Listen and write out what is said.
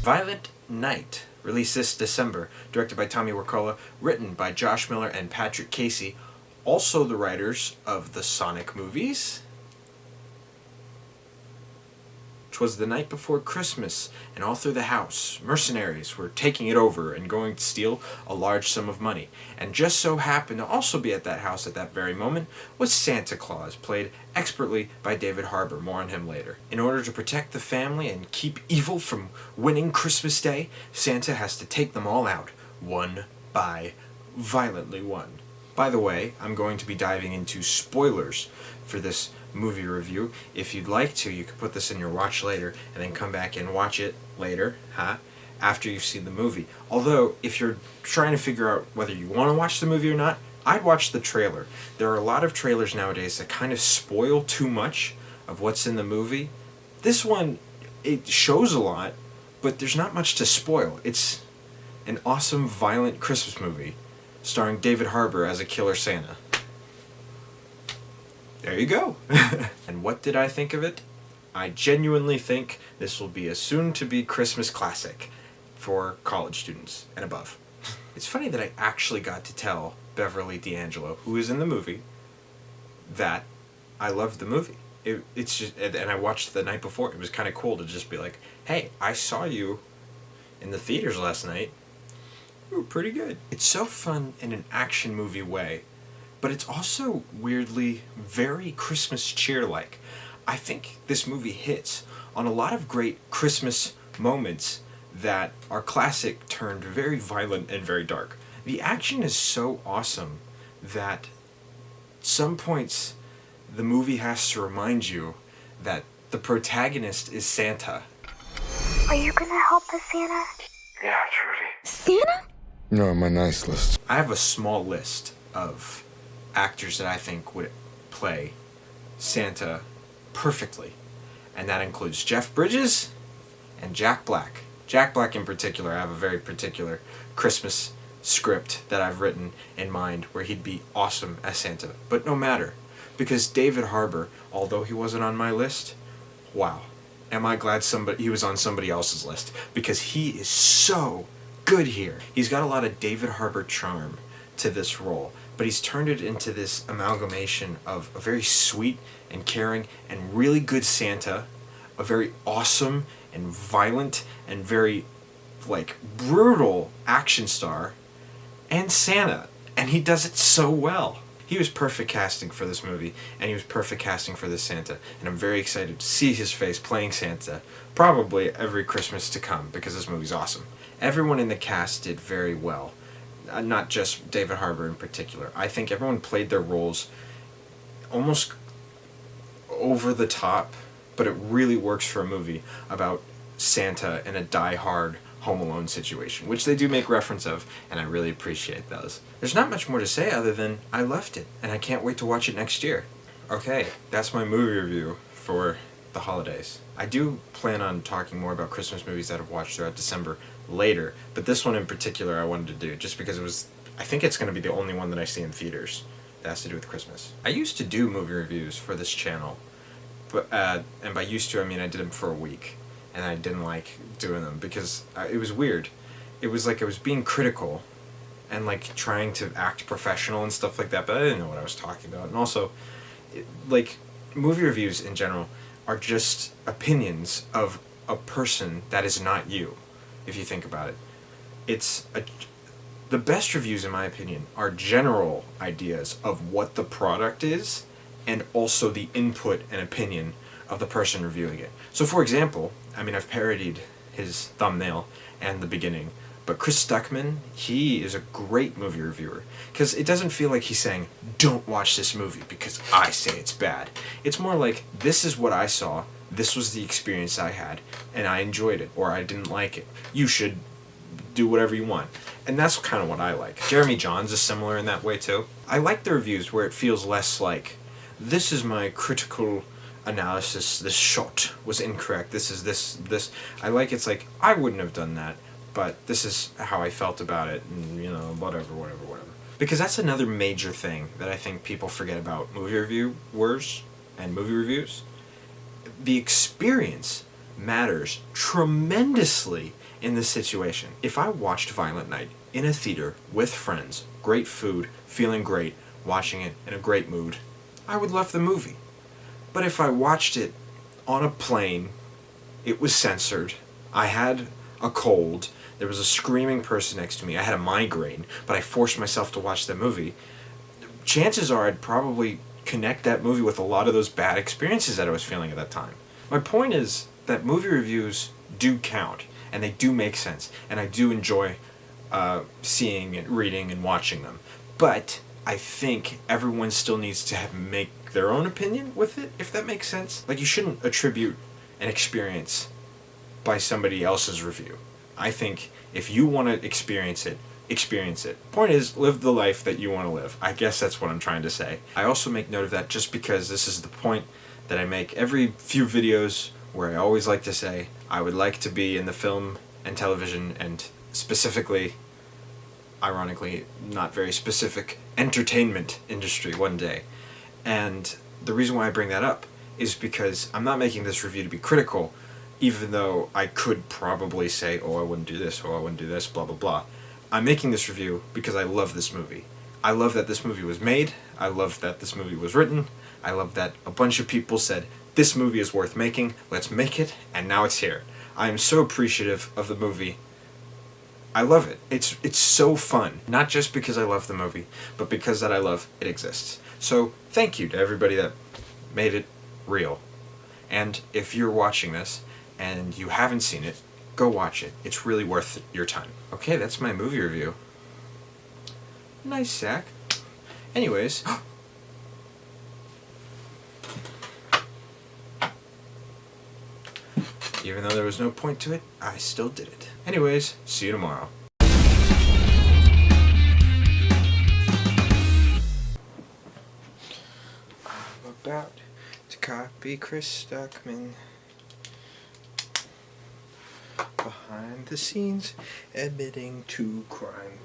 Violet Night, released this December, directed by Tommy Wirkola, written by Josh Miller and Patrick Casey, also the writers of the Sonic movies. 'Twas the night before Christmas, and all through the house, mercenaries were taking it over and going to steal a large sum of money. And just so happened to also be at that house at that very moment was Santa Claus, played expertly by David Harbour. More on him later. In order to protect the family and keep evil from winning Christmas Day, Santa has to take them all out, one by violently one. By the way, I'm going to be diving into spoilers for this movie review. If you'd like to, you could put this in your watch later and then come back and watch it later, after you've seen the movie. Although, if you're trying to figure out whether you want to watch the movie or not, I'd watch the trailer. There are a lot of trailers nowadays that kind of spoil too much of what's in the movie. This one, it shows a lot, but there's not much to spoil. It's an awesome, violent Christmas movie starring David Harbour as a killer Santa. There you go. And what did I think of it? I genuinely think this will be a soon-to-be Christmas classic for college students and above. It's funny that I actually got to tell Beverly D'Angelo, who is in the movie, that I loved the movie. It's just, and I watched it the night before. It was kind of cool to just be like, hey, I saw you in the theaters last night. You were pretty good. It's so fun in an action movie way, but it's also weirdly very Christmas cheer-like. I think this movie hits on a lot of great Christmas moments that are classic turned very violent and very dark. The action is so awesome that some points the movie has to remind you that the protagonist is Santa. Are you gonna help us, Santa? Yeah, Trudy. Santa? You're on my nice list. I have a small list of actors that I think would play Santa perfectly, and that includes Jeff Bridges and Jack Black. Jack Black in particular, I have a very particular Christmas script that I've written in mind where he'd be awesome as Santa. But no matter, because David Harbour, although he wasn't on my list, wow, am I glad he was on somebody else's list, because he is so good here. He's got a lot of David Harbour charm to this role, but he's turned it into this amalgamation of a very sweet and caring and really good Santa, a very awesome and violent and very, brutal action star, and Santa. And he does it so well. He was perfect casting for this movie, and he was perfect casting for this Santa, and I'm very excited to see his face playing Santa, probably every Christmas to come, because this movie's awesome. Everyone in the cast did very well. Not just David Harbour in particular. I think everyone played their roles almost over the top, but it really works for a movie about Santa in a die-hard Home Alone situation, which they do make reference of, and I really appreciate those. There's not much more to say other than I loved it, and I can't wait to watch it next year. Okay, that's my movie review for the holidays. I do plan on talking more about Christmas movies that I've watched throughout December later, but this one in particular I wanted to do just because I think it's going to be the only one that I see in theaters that has to do with Christmas. I used to do movie reviews for this channel, but and by used to I mean I did them for a week, and I didn't like doing them because it was weird. It was like I was being critical and trying to act professional and stuff like that, but I didn't know what I was talking about. And also, movie reviews in general are just opinions of a person that is not you, if you think about it. The best reviews, in my opinion, are general ideas of what the product is, and also the input and opinion of the person reviewing it. So, for example, I've parodied his thumbnail and the beginning, but Chris Stuckman, he is a great movie reviewer, because it doesn't feel like he's saying, don't watch this movie because I say it's bad. It's more like, this is what I saw, this was the experience I had, and I enjoyed it, or I didn't like it. You should do whatever you want. And that's kind of what I like. Jeremy Jahns is similar in that way too. I like the reviews where it feels less like, this is my critical analysis, this shot was incorrect, this is this. I like it's like, I wouldn't have done that, but this is how I felt about it, and whatever. Because that's another major thing that I think people forget about movie reviewers and movie reviews. The experience matters tremendously in this situation. If I watched Violent Night in a theater with friends, great food, feeling great, watching it in a great mood, I would love the movie. But if I watched it on a plane, it was censored, I had a cold, there was a screaming person next to me, I had a migraine, but I forced myself to watch that movie, chances are I'd probably connect that movie with a lot of those bad experiences that I was feeling at that time. My point is that movie reviews do count, and they do make sense, and I do enjoy seeing and reading and watching them. But I think everyone still needs to make their own opinion with it, if that makes sense. Like, you shouldn't attribute an experience by somebody else's review. I think if you want to experience it, experience it. Point is, live the life that you want to live. I guess that's what I'm trying to say. I also make note of that just because this is the point that I make every few videos where I always like to say I would like to be in the film and television and specifically, ironically, not very specific, entertainment industry one day. And the reason why I bring that up is because I'm not making this review to be critical, even though I could probably say, oh, I wouldn't do this, oh, I wouldn't do this, blah, blah, blah. I'm making this review because I love this movie. I love that this movie was made. I love that this movie was written. I love that a bunch of people said, this movie is worth making, let's make it, and now it's here. I am so appreciative of the movie. I love it. It's so fun. Not just because I love the movie, but because that I love it exists. So thank you to everybody that made it real. And if you're watching this and you haven't seen it, go watch it. It's really worth your time. Okay, that's my movie review. Nice, Zack. Anyways. Even though there was no point to it, I still did it. Anyways, see you tomorrow. I'm about to copy Chris Stuckman. Behind the scenes, admitting to crime.